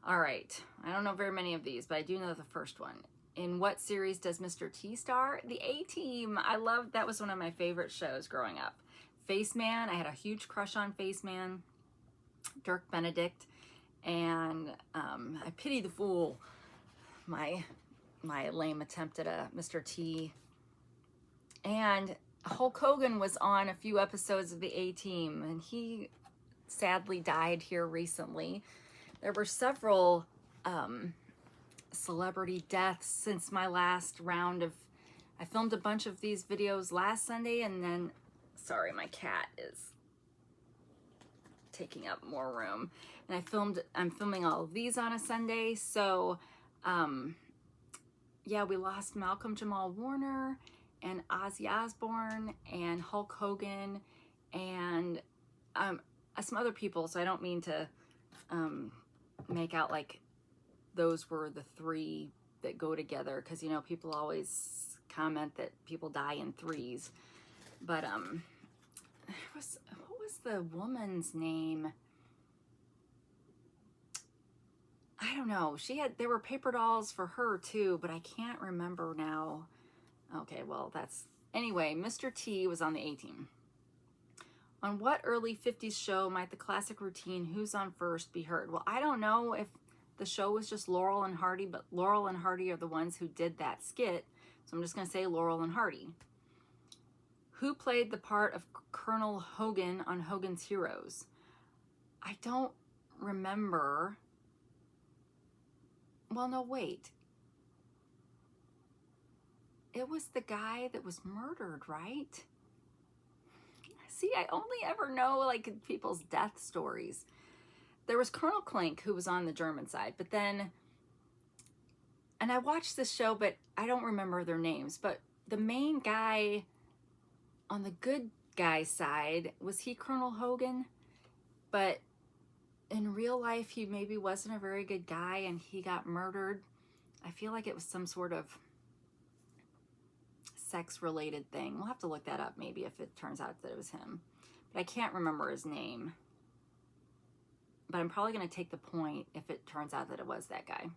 All right, I don't know very many of these, but I do know the first one. In what series does Mr. T star? The A-Team. I loved, that was one of my favorite shows growing up. Face Man, I had a huge crush on Face Man. Dirk Benedict. And I Pity the Fool, my lame attempt at a Mr. T. And Hulk Hogan was on a few episodes of the A-Team, and he sadly died here recently. There were several celebrity deaths since my last round of, I filmed a bunch of these videos last Sunday, and then, sorry, my cat is taking up more room. And I'm filming all of these on a Sunday. So, yeah, we lost Malcolm Jamal Warner and Ozzy Osbourne and Hulk Hogan and some other people. So I don't mean to make out like those were the three that go together, because, you know, people always comment that people die in threes. But what was the woman's name? I don't know. There were paper dolls for her too, but I can't remember now. Okay, well, anyway, Mr. T was on the A-Team. On what early 50s show might the classic routine, Who's on First, be heard? Well, I don't know if the show was just Laurel and Hardy, but Laurel and Hardy are the ones who did that skit. So I'm just going to say Laurel and Hardy. Who played the part of Colonel Hogan on Hogan's Heroes? I don't remember. Well, no, wait. It was the guy that was murdered, right? See, I only ever know like people's death stories. There was Colonel Klink, who was on the German side, but then, and I watched this show, but I don't remember their names, but the main guy on the good guy side, was he Colonel Hogan? But in real life, he maybe wasn't a very good guy and he got murdered. I feel like it was some sort of sex-related thing. We'll have to look that up maybe if it turns out that it was him. But I can't remember his name. But I'm probably going to take the point if it turns out that it was that guy.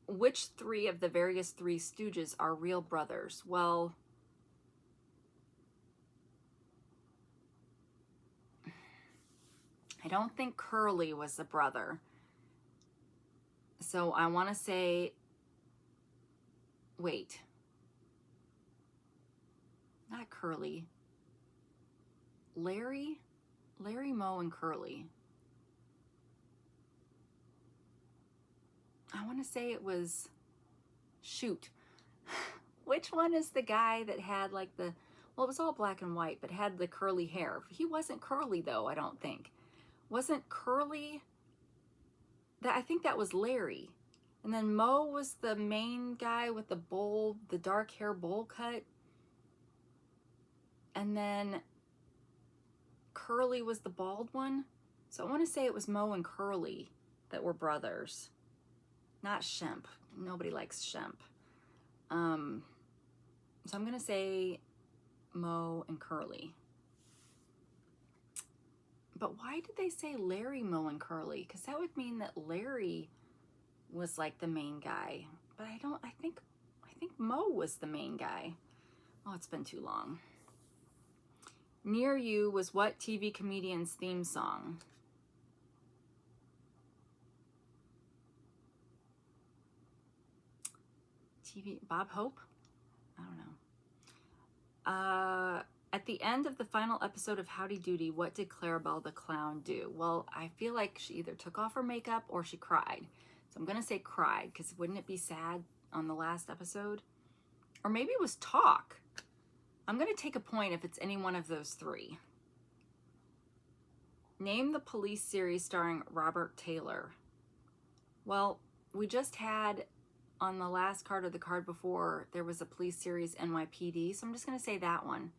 Which three of the various Three Stooges are real brothers? Well, I don't think Curly was the brother. So I want to say, wait. Not Curly. Larry, Moe, and Curly. I want to say it was, shoot. Which one is the guy that had like well, it was all black and white, but had the curly hair? He wasn't curly though, I don't think. Wasn't Curly, I think that was Larry. And then Moe was the main guy with the dark hair bowl cut. And then Curly was the bald one. So I want to say it was Moe and Curly that were brothers. Not Shemp. Nobody likes Shemp. So I'm going to say Moe and Curly. But why did they say Larry, Moe, and Curly? Because that would mean that Larry was like the main guy. But I think Moe was the main guy. Oh, it's been too long. Near You was what TV comedian's theme song? Bob Hope? I don't know. At the end of the final episode of Howdy Doody, what did Clarabelle the Clown do? Well, I feel like she either took off her makeup or she cried. So I'm going to say cried, because wouldn't it be sad on the last episode? Or maybe it was talk. I'm going to take a point if it's any one of those three. Name the police series starring Robert Taylor. Well, we just had on the last card or the card before, there was a police series, NYPD. So I'm just going to say that one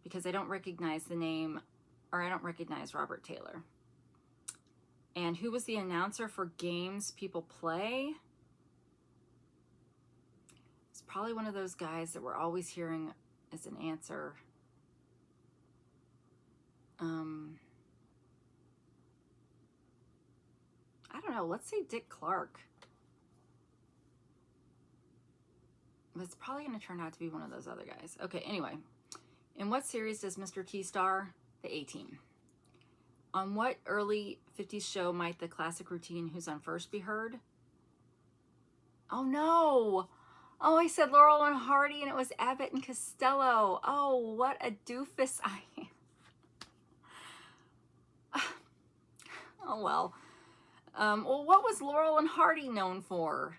because I don't recognize the name, or I don't recognize Robert Taylor. And who was the announcer for games people play? It's probably one of those guys that we're always hearing as an answer. I don't know. Let's say Dick Clark. But it's probably going to turn out to be one of those other guys. Okay, anyway. In what series does Mr. T star? The A-Team. On what early 50s show might the classic routine Who's on First be heard? Oh, no. Oh, I said Laurel and Hardy, and it was Abbott and Costello. Oh, what a doofus I am. Oh, well. Well, what was Laurel and Hardy known for?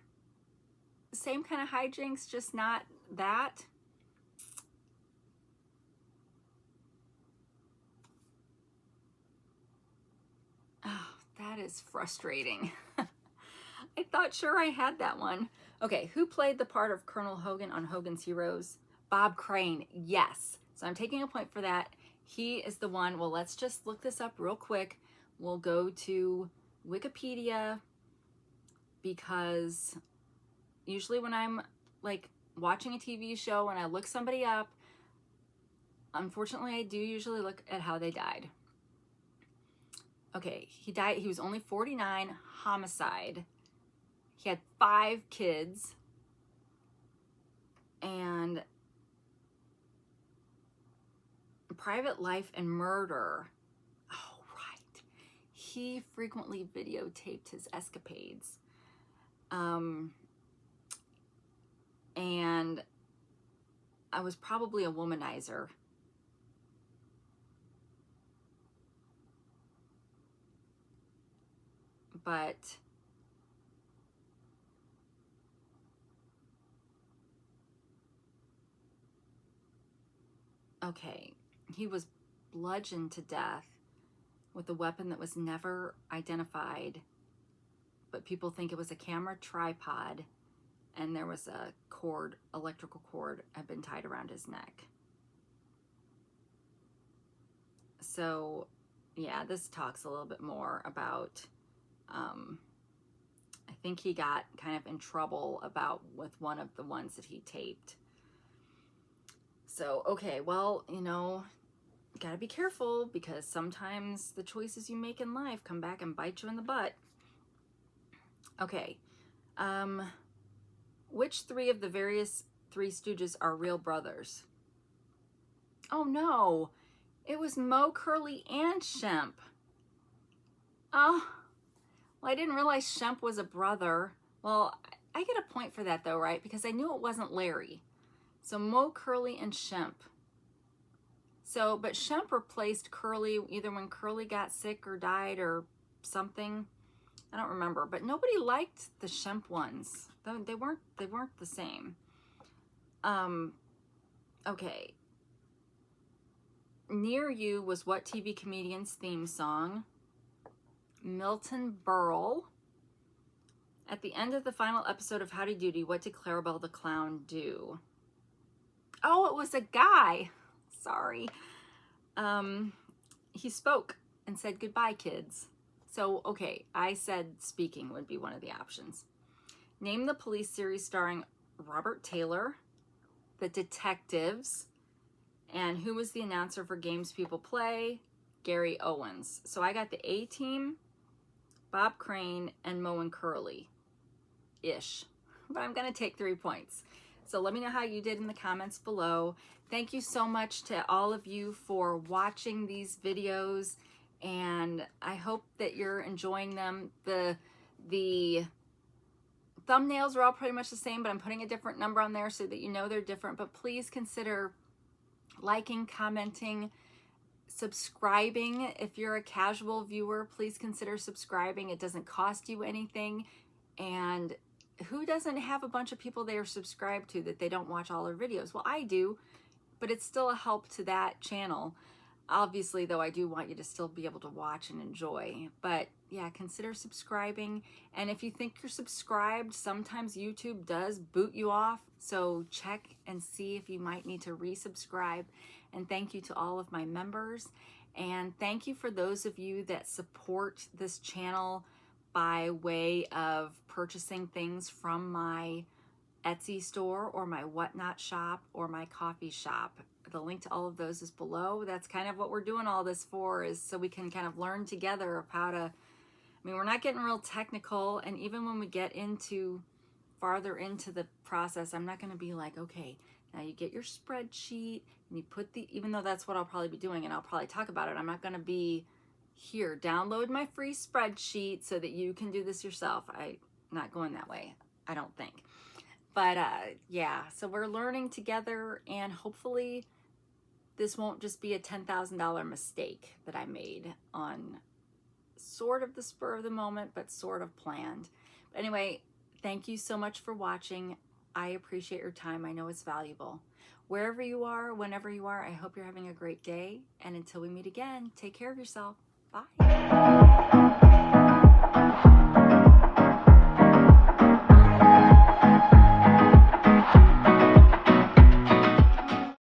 Same kind of hijinks, just not that. Oh, that is frustrating. I thought sure I had that one. Okay, who played the part of Colonel Hogan on Hogan's Heroes? Bob Crane, yes. So I'm taking a point for that. He is the one. Well, let's just look this up real quick. We'll go to Wikipedia, because usually when I'm like watching a TV show and I look somebody up, unfortunately I do usually look at how they died. Okay, he died, he was only 49, homicide. He had 5 kids, and private life and murder. Oh, right. He frequently videotaped his escapades. And I was probably a womanizer. But okay, he was bludgeoned to death with a weapon that was never identified, but people think it was a camera tripod, and there was a cord, electrical cord, had been tied around his neck. So, yeah, this talks a little bit more about, I think he got kind of in trouble with one of the ones that he taped. So, okay, well, you know, you gotta be careful, because sometimes the choices you make in life come back and bite you in the butt. Okay, which 3 of the various Three Stooges are real brothers? Oh no, it was Moe, Curly, and Shemp. Oh, well, I didn't realize Shemp was a brother. Well, I get a point for that though, right? Because I knew it wasn't Larry. So Moe, Curly, and Shemp. So, but Shemp replaced Curly either when Curly got sick or died or something. I don't remember, but nobody liked the Shemp ones. They weren't the same. Okay. Near You was what TV comedian's theme song? Milton Berle. At the end of the final episode of Howdy Doody, what did Clarabelle the Clown do? Oh, it was a guy. Sorry. He spoke and said, "Goodbye, kids." So, okay, I said speaking would be one of the options. Name the police series starring Robert Taylor, The Detectives, and who was the announcer for Games People Play? Gary Owens. So I got the A-Team, Bob Crane, and Moe and Curly-ish. But I'm going to take 3 points. So let me know how you did in the comments below. Thank you so much to all of you for watching these videos, and I hope that you're enjoying them. The thumbnails are all pretty much the same, but I'm putting a different number on there so that you know they're different. But please consider liking, commenting, subscribing. If you're a casual viewer, please consider subscribing. It doesn't cost you anything. And who doesn't have a bunch of people they are subscribed to that they don't watch all their videos? Well, I do, but it's still a help to that channel. Obviously, though, I do want you to still be able to watch and enjoy. But yeah, consider subscribing. And if you think you're subscribed, sometimes YouTube does boot you off. So check and see if you might need to resubscribe. And thank you to all of my members. And thank you for those of you that support this channel by way of purchasing things from my Etsy store or my Whatnot shop or my coffee shop. The link to all of those is below. That's kind of what we're doing all this for, is so we can kind of learn together of how to, I mean, we're not getting real technical, and even when we get into farther into the process, I'm not going to be like, okay, now you get your spreadsheet and you put the, even though that's what I'll probably be doing and I'll probably talk about it, I'm not going to be here, download my free spreadsheet so that you can do this yourself. I'm not going that way, I don't think. But yeah, so we're learning together, and hopefully this won't just be a $10,000 mistake that I made on sort of the spur of the moment, but sort of planned. But anyway, thank you so much for watching. I appreciate your time. I know it's valuable. Wherever you are, whenever you are, I hope you're having a great day. And until we meet again, take care of yourself. Bye.